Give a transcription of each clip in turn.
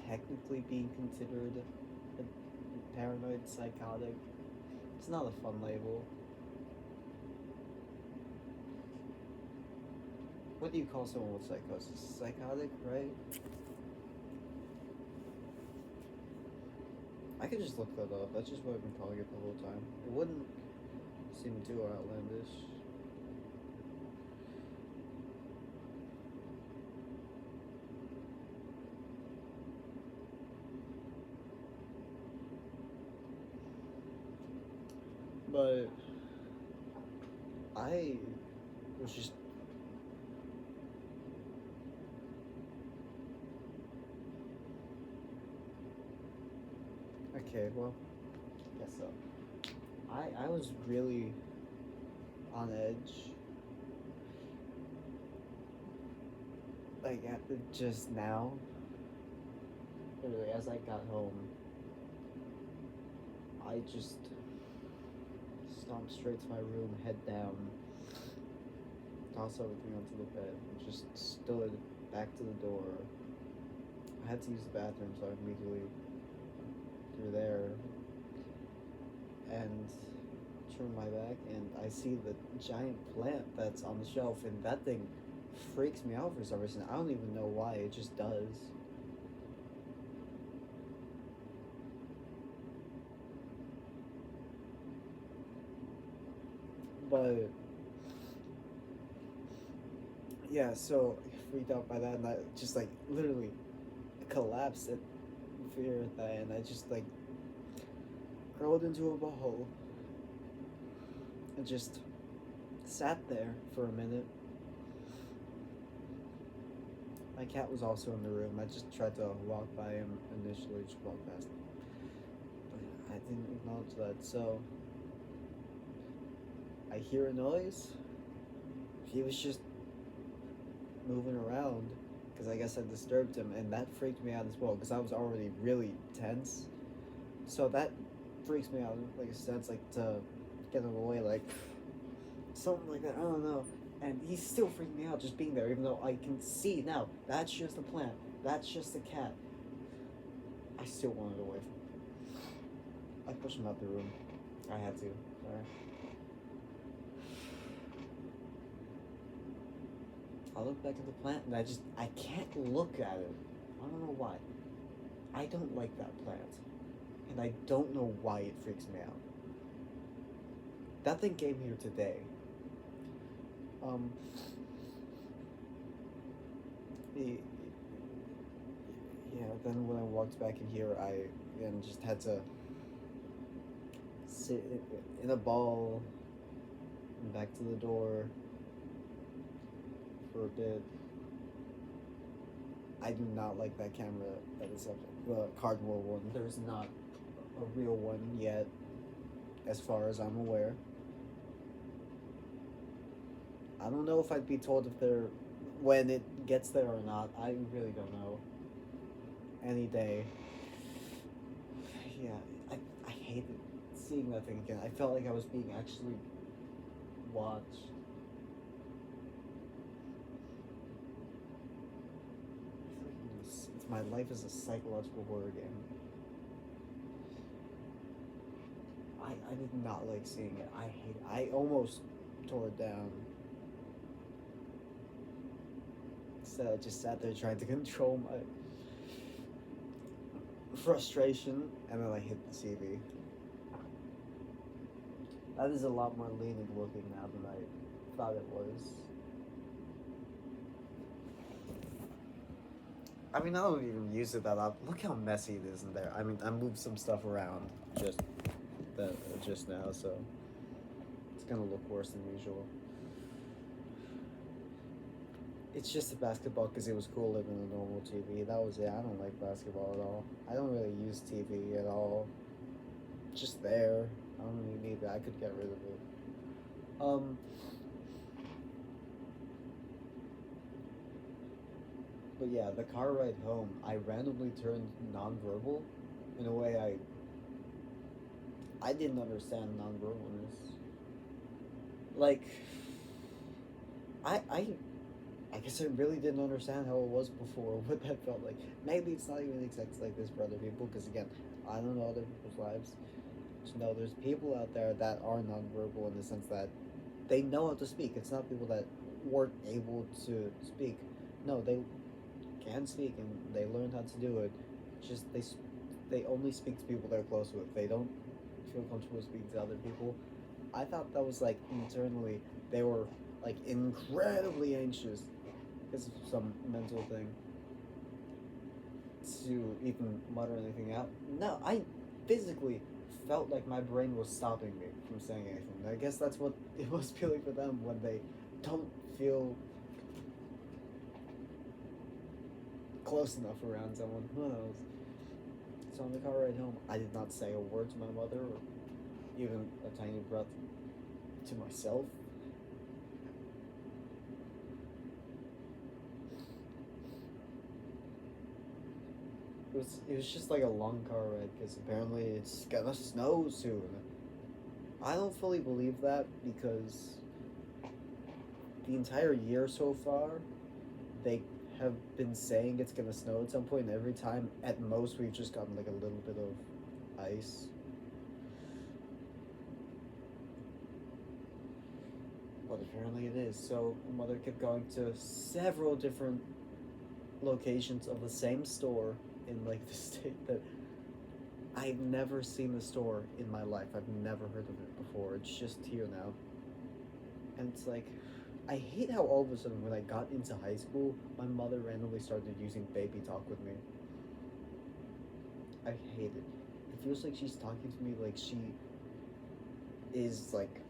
technically being considered a paranoid psychotic. It's not a fun label. What do you call someone with psychosis? Psychotic, right? I could just look that up. That's just what I've been calling it the whole time. It wouldn't seem too outlandish. But I was just okay, well, guess so. I was really on edge. Like at the just now. Literally, as I got home, I just stomped straight to my room, head down, tossed everything onto the bed, and just stood back to the door. I had to use the bathroom, so I immediately through there and turn my back, and I see the giant plant that's on the shelf, and that thing freaks me out for some reason. I don't even know why, it just does. But yeah, so I freaked out by that, and I just like literally collapsed at fear at that, and I just like curled into a ball and just sat there for a minute. My cat was also in the room. I just tried to walk by him initially, just walk past him. But I didn't acknowledge that, so I hear a noise. He was just moving around because I guess I disturbed him, and that freaked me out as well because I was already really tense. So that freaks me out, like a sense, like to get him away, like something like that. I don't know. And he's still freaking me out just being there, even though I can see now that's just a plant, that's just a cat. I still wanted away from him. I pushed him out the room. I had to. Sorry. I look back at the plant and I can't look at it. I don't know why. I don't like that plant. And I don't know why it freaks me out. That thing came here today. Yeah, then when I walked back in here, I then just had to sit in a ball and back to the door for a bit. I do not like that camera that is up, the cardboard one. There's not a real one yet, as far as I'm aware. I don't know if I'd be told if they're when it gets there or not. I really don't know. Any day. Yeah, I hated seeing that thing again. I felt like I was being actually watched. My life is a psychological horror game. I did not like seeing it. I almost tore it down. So I just sat there trying to control my frustration, and then I hit the TV. That is a lot more leaning looking now than I thought it was. I mean, I don't even use it that often. Look how messy it is in there. I mean, I moved some stuff around just now, so it's gonna look worse than usual. It's just a basketball because it was cooler than a normal TV. That was it. I don't like basketball at all. I don't really use TV at all. Just there. I don't really need it. I could get rid of it. But yeah, the car ride home, I randomly turned nonverbal in a way I didn't understand nonverbalness. Like, I I guess I really didn't understand how it was before, what that felt like. Maybe it's not even exactly like this for other people, because again, I don't know other people's lives. Just know there's people out there that are nonverbal in the sense that they know how to speak. It's not people that weren't able to speak. No, they can speak and they learn how to do it. Just they only speak to people they're close with. They don't feel comfortable speaking to other people. I thought that was like internally they were like incredibly anxious because of some mental thing to even mutter anything out. No, I physically felt like my brain was stopping me from saying anything. I guess that's what it was feeling for them when they don't feel close enough around someone. Who knows? So on the car ride home, I did not say a word to my mother or even a tiny breath to myself. It was just like a long car ride because apparently it's gonna snow soon. I don't fully believe that because the entire year so far, they have been saying it's gonna snow at some point, and every time, at most, we've just gotten like a little bit of ice. But apparently it is. So my mother kept going to several different locations of the same store in like the state that I've never seen the store in my life. I've never heard of it before. It's just here now. And it's like, I hate how all of a sudden when I got into high school, my mother randomly started using baby talk with me. I hate it. It feels like she's talking to me like she is like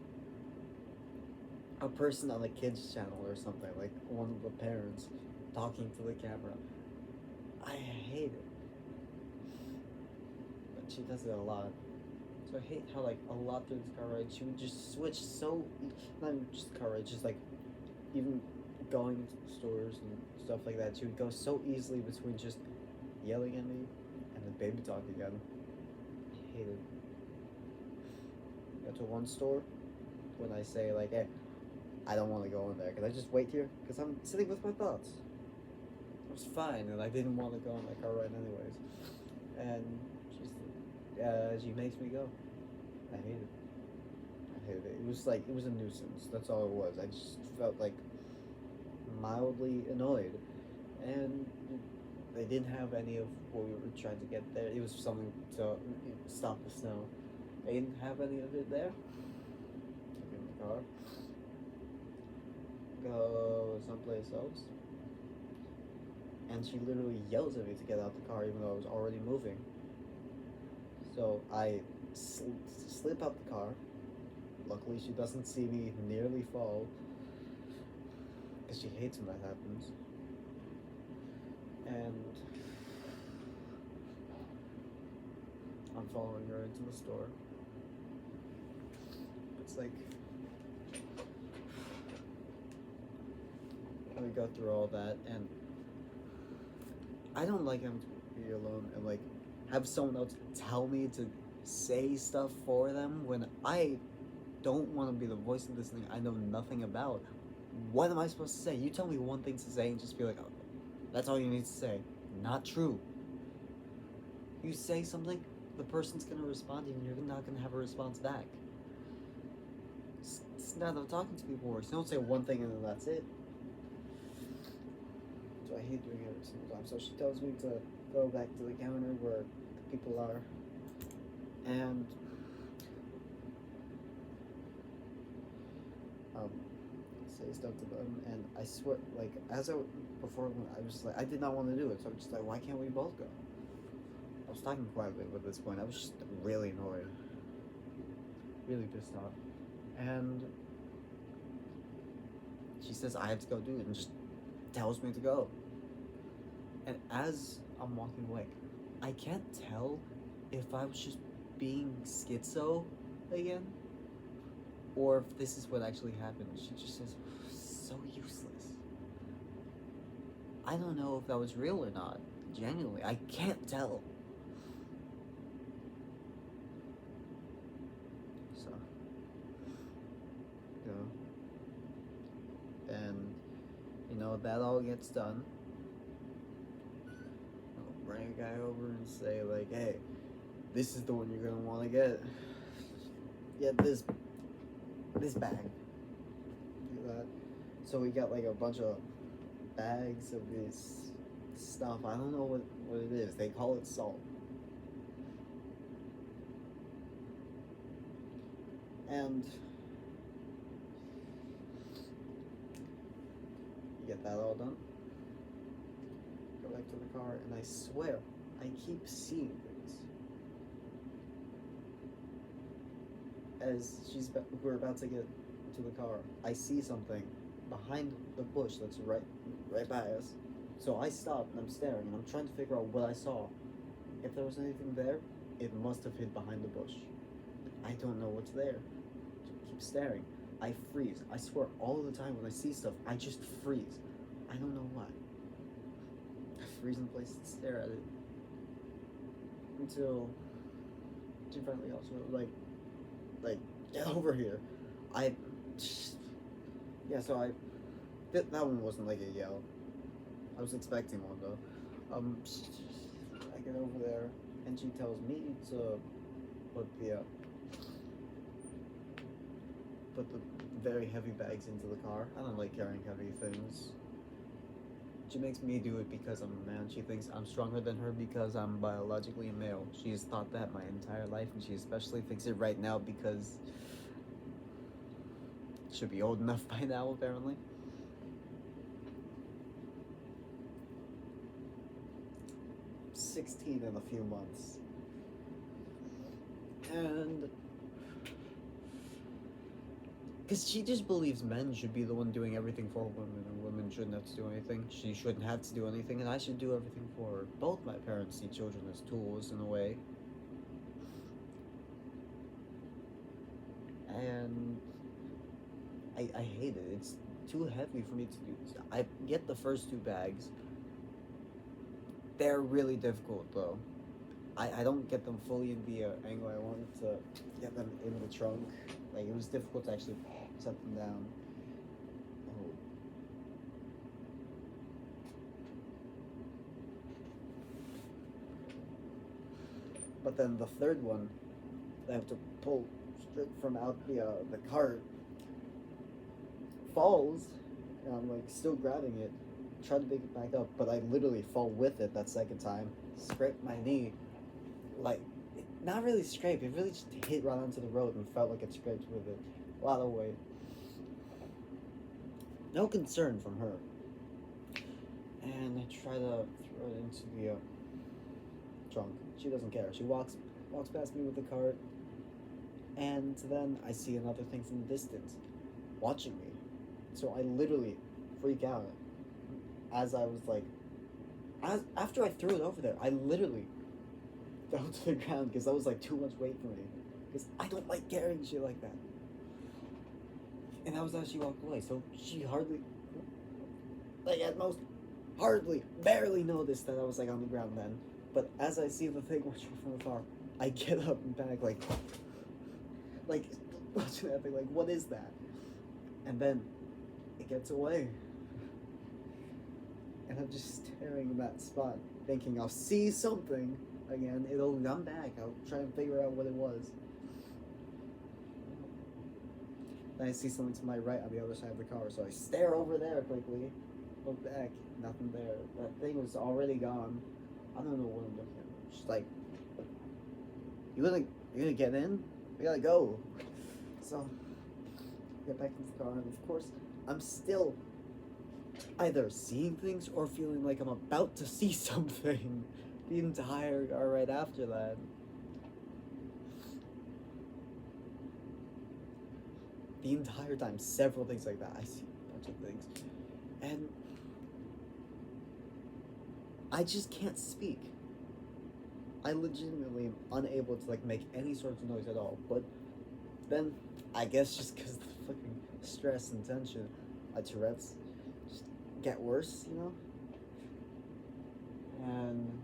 a person on a kids channel or something, like one of the parents talking to the camera. I hate it. But she does it a lot. So I hate how like a lot through this car ride she would just switch so, not even just car ride, just like even going to stores and stuff like that. She would go so easily between just yelling at me and then baby talk again. I hate it. Go to one store when I say like, hey, I don't want to go in there. Can I just wait here? Because I'm sitting with my thoughts. It was fine, and I didn't want to go on that car ride anyways. And she makes me go. I hate it. I hated it. It was like, it was a nuisance. That's all it was. I just felt like mildly annoyed. And they didn't have any of what we were trying to get there. It was something to stop the snow. They didn't have any of it there. Get in the car. Go someplace else. And she literally yells at me to get out the car even though I was already moving. So I slip out the car. Luckily she doesn't see me nearly fall, because she hates when that happens. And I'm following her into the store. It's like, we go through all that, and I don't like having to be alone and like have someone else tell me to say stuff for them when I don't want to be the voice of this thing I know nothing about. What am I supposed to say? You tell me one thing to say and just be like, oh, that's all you need to say. Not true. You say something, the person's gonna respond to you and you're not gonna have a response back. It's not how talking to people works. You don't say one thing and then that's it. So I hate doing it every single time. So she tells me to go back to the counter where the people are, and say stuff to them. And I swear, like before I was like, I did not want to do it. So I'm just like, why can't we both go? I was talking quietly at this point. I was just really annoyed, really pissed off, and she says I have to go do it and just tells me to go. And as I'm walking away, I can't tell if I was just being schizo again or if this is what actually happened. She just says, so useless. I don't know if that was real or not. Genuinely, I can't tell. So, and that all gets done, I'll bring a guy over and say, like, hey, this is the one you're gonna want to get. Get this bag. Do that. So we got like a bunch of bags of this stuff. I don't know what it is. They call it salt. And you get that all done. Go back to the car, and I swear, I keep seeing things. As we're about to get to the car, I see something behind the bush that's right by us. So I stop and I'm staring and I'm trying to figure out what I saw. If there was anything there, it must have hid behind the bush. I don't know what's there. I keep staring. I freeze. I swear, all the time when I see stuff, I just freeze. I don't know why. I freeze in place and stare at it until she finally also like, get over here. That one wasn't like a yell. I was expecting one though. I get over there and she tells me to put the very heavy bags into the car. I don't like carrying heavy things. She makes me do it because I'm a man. She thinks I'm stronger than her because I'm biologically a male. She's thought that my entire life, and she especially thinks it right now because should be old enough by now, apparently. I'm 16 in a few months. And because she just believes men should be the one doing everything for women, and women shouldn't have to do anything. She shouldn't have to do anything, and I should do everything for her. Both my parents see children as tools in a way. And I hate it. It's too heavy for me to do. I get the first 2 bags. They're really difficult though. I don't get them fully in the angle I wanted to get them in the trunk. Like, it was difficult to actually set them down. Oh. But then the third one, I have to pull straight from out the cart, falls, and I'm like still grabbing it, try to pick it back up, but I literally fall with it that second time, scrape my knee, like, not really scrape, it really just hit right onto the road and felt like it scraped with it. A lot of weight. No concern from her. And I try to throw it into the trunk. She doesn't care. She walks past me with the cart, and then I see another thing from the distance, watching me. So I literally freak out as I was like, after I threw it over there, I literally fell to the ground because that was like too much weight for me. Because I don't like carrying shit like that. And that was how she walked away. So she hardly, like at most, barely noticed that I was like on the ground then. But as I see the thing watching from afar, I get up and back like watching that thing, like, what is that? And then it gets away. And I'm just staring in that spot, thinking I'll see something again. It'll come back. I'll try and figure out what it was. Then I see something to my right on the other side of the car, so I stare over there quickly, look back, nothing there. That thing was already gone. I don't know what I'm looking at. She's like, you gonna get in? We gotta go. So I get back into the car, and of course, I'm still either seeing things or feeling like I'm about to see something the entire car right after that. The entire time, several things like that. I see a bunch of things. And I just can't speak. I legitimately am unable to like make any sort of noise at all. But then, I guess just because of the fucking stress and tension, my Tourette's just get worse, you know? And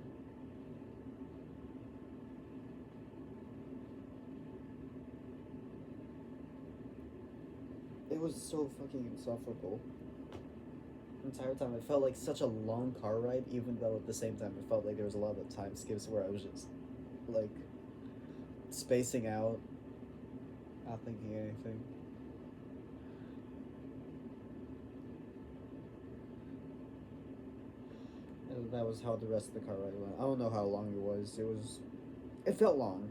it was so fucking insufferable. entire time. It felt like such a long car ride, even though at the same time it felt like there was a lot of time skips where I was just like spacing out, not thinking anything. And that was how the rest of the car ride went. I don't know how long it was. It felt long.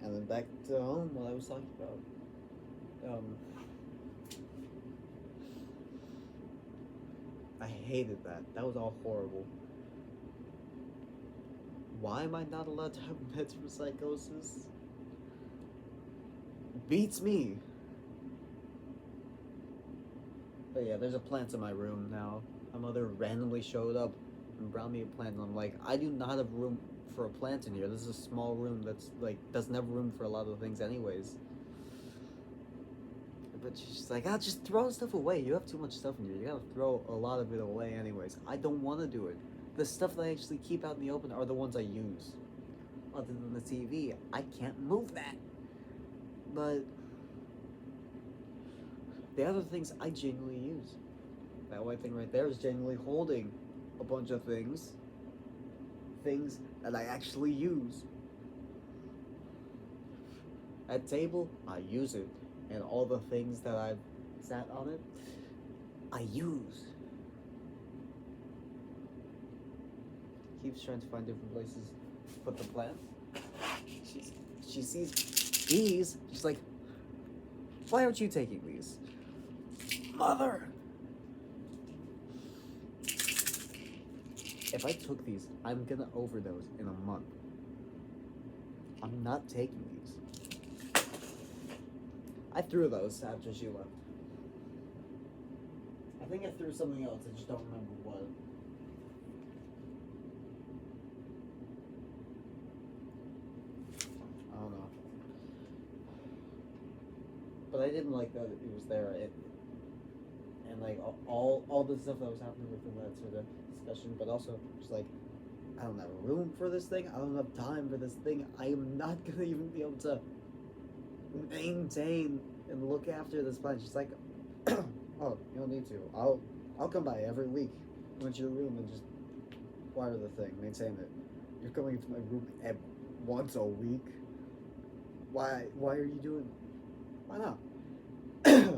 And then back to home, what I was talking about. I hated that. That was all horrible. Why am I not allowed to have meds for psychosis? Beats me. But yeah, there's a plant in my room now. My mother randomly showed up and brought me a plant, and I'm like, I do not have room for a plant in here. This is a small room that's like doesn't have room for a lot of things anyways. But she's like, just throw stuff away. You have too much stuff in here. You gotta throw a lot of it away anyways. I don't want to do it. The stuff that I actually keep out in the open are the ones I use. Other than the TV, I can't move that. But the other things I genuinely use. That white thing right there is genuinely holding a bunch of things. Things that I actually use. That table, I use it. And all the things that I've sat on it, I use. Keeps trying to find different places to put the plant. She sees these. She's like, why aren't you taking these? Mother! If I took these, I'm gonna overdose in a month. I'm not taking these. I threw those after she left. I think I threw something else, I just don't remember what. I don't know. But I didn't like that it was there. And like all the stuff that was happening within that sort of discussion, but also just like, I don't have room for this thing, I don't have time for this thing, I am not gonna even be able to maintain and look after this plant. She's like, oh, you don't need to. I'll come by every week, go into your room and just water the thing, maintain it. You're coming into my room once a week. Why are you doing? Why not?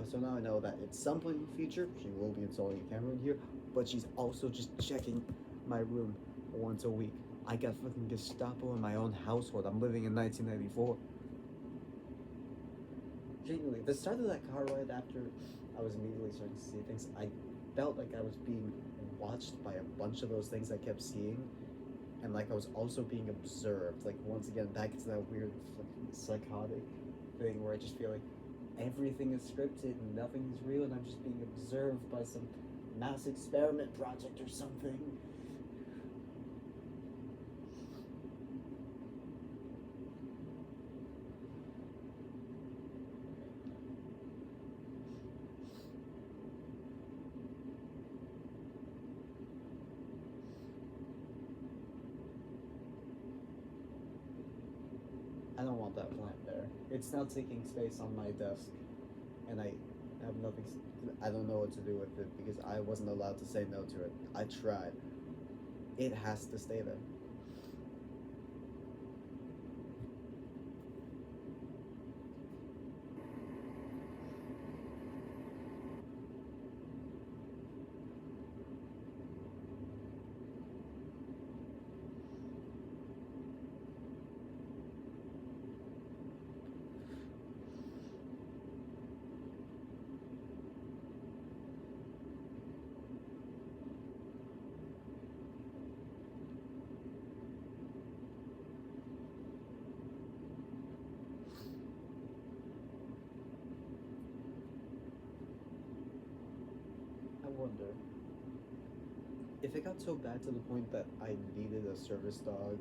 So now I know that at some point in the future she will be installing a camera in here, but she's also just checking my room once a week. I got fucking Gestapo in my own household. I'm living in 1994. Genuinely, the start of that car ride, after I was immediately starting to see things, I felt like I was being watched by a bunch of those things I kept seeing, and like I was also being observed. Like, once again, back into that weird fucking psychotic thing where I just feel like everything is scripted and nothing is real, and I'm just being observed by some mass experiment project or something. I don't want that plant there. It's now taking space on my desk, and I have nothing. I don't know what to do with it because I wasn't allowed to say no to it. I tried. It has to stay there. I wonder if it got so bad to the point that I needed a service dog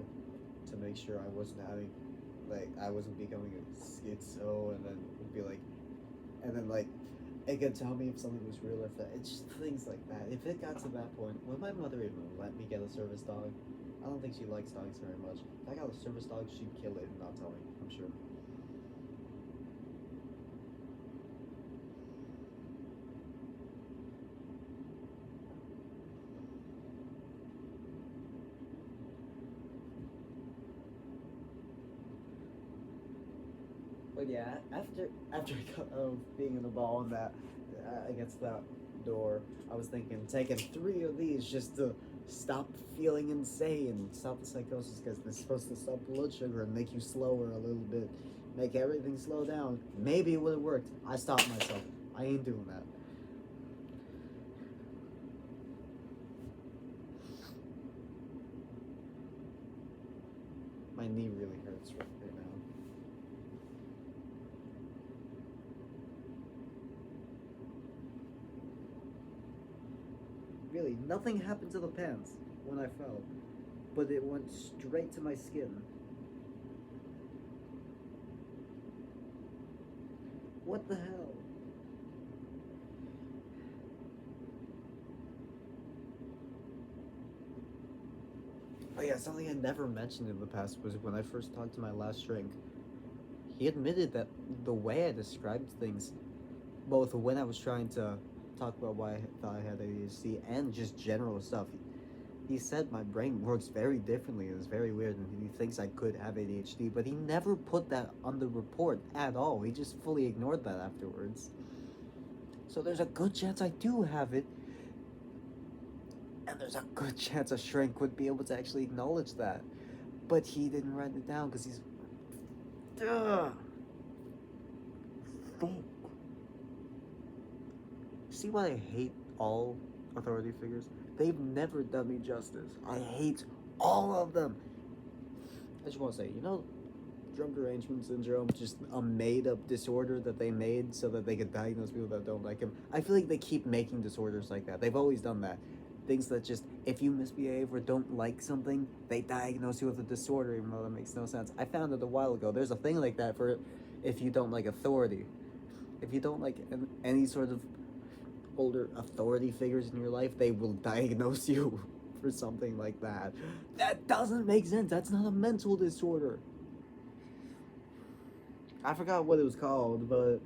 to make sure I wasn't having, like, I wasn't becoming a schizo, and then it'd be like, and then like, it could tell me if something was real or if that. It's just things like that. If it got to that point, would my mother even let me get a service dog? I don't think she likes dogs very much. If I got a service dog, she'd kill it and not tell me, I'm sure. But yeah, after I got out of being in the ball and that against that door, I was thinking taking 3 of these just to stop feeling insane, stop the psychosis, because it's supposed to stop blood sugar and make you slower a little bit, make everything slow down. Maybe it would have worked. I stopped myself. I ain't doing that. My knee really hurts right now. Really, nothing happened to the pants when I fell, but it went straight to my skin. What the hell? Oh yeah, something I never mentioned in the past was when I first talked to my last shrink. He admitted that the way I described things, both when I was trying to talk about why I thought I had ADHD and just general stuff, he said my brain works very differently. It was very weird, and he thinks I could have ADHD, but he never put that on the report at all. He just fully ignored that afterwards. So there's a good chance I do have it, and there's a good chance a shrink would be able to actually acknowledge that. But he didn't write it down because he's. Ugh. Fuck. See why I hate all authority figures? They've never done me justice. I hate all of them. I just want to say, drug derangement syndrome, just a made-up disorder that they made so that they could diagnose people that don't like him. I feel like they keep making disorders like that. They've always done that. Things that just, if you misbehave or don't like something, they diagnose you with a disorder, even though that makes no sense. I found it a while ago. There's a thing like that for if you don't like authority. If you don't like any sort of older authority figures in your life, they will diagnose you for something like that. That doesn't make sense. That's not a mental disorder. I forgot what it was called, but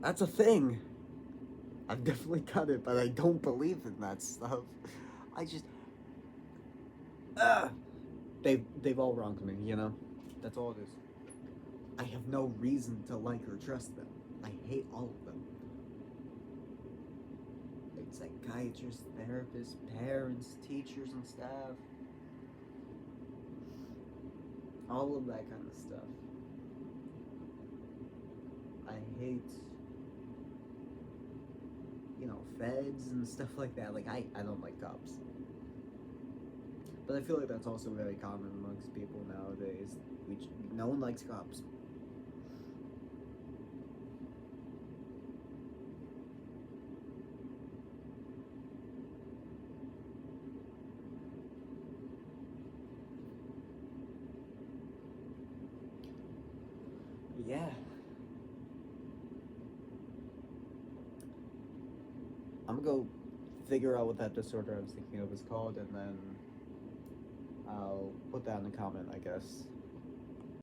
that's a thing. I've definitely got it, but I don't believe in that stuff. I just, they've all wronged me, That's all it is. I have no reason to like or trust them. I hate all of them. Like psychiatrists, therapists, parents, teachers, and staff. All of that kind of stuff. I hate, feds and stuff like that. Like, I don't like cops. But I feel like that's also very common amongst people nowadays. No one likes cops. Yeah. I'm gonna go figure out what that disorder I was thinking of is called, and then I'll put that in the comment, I guess.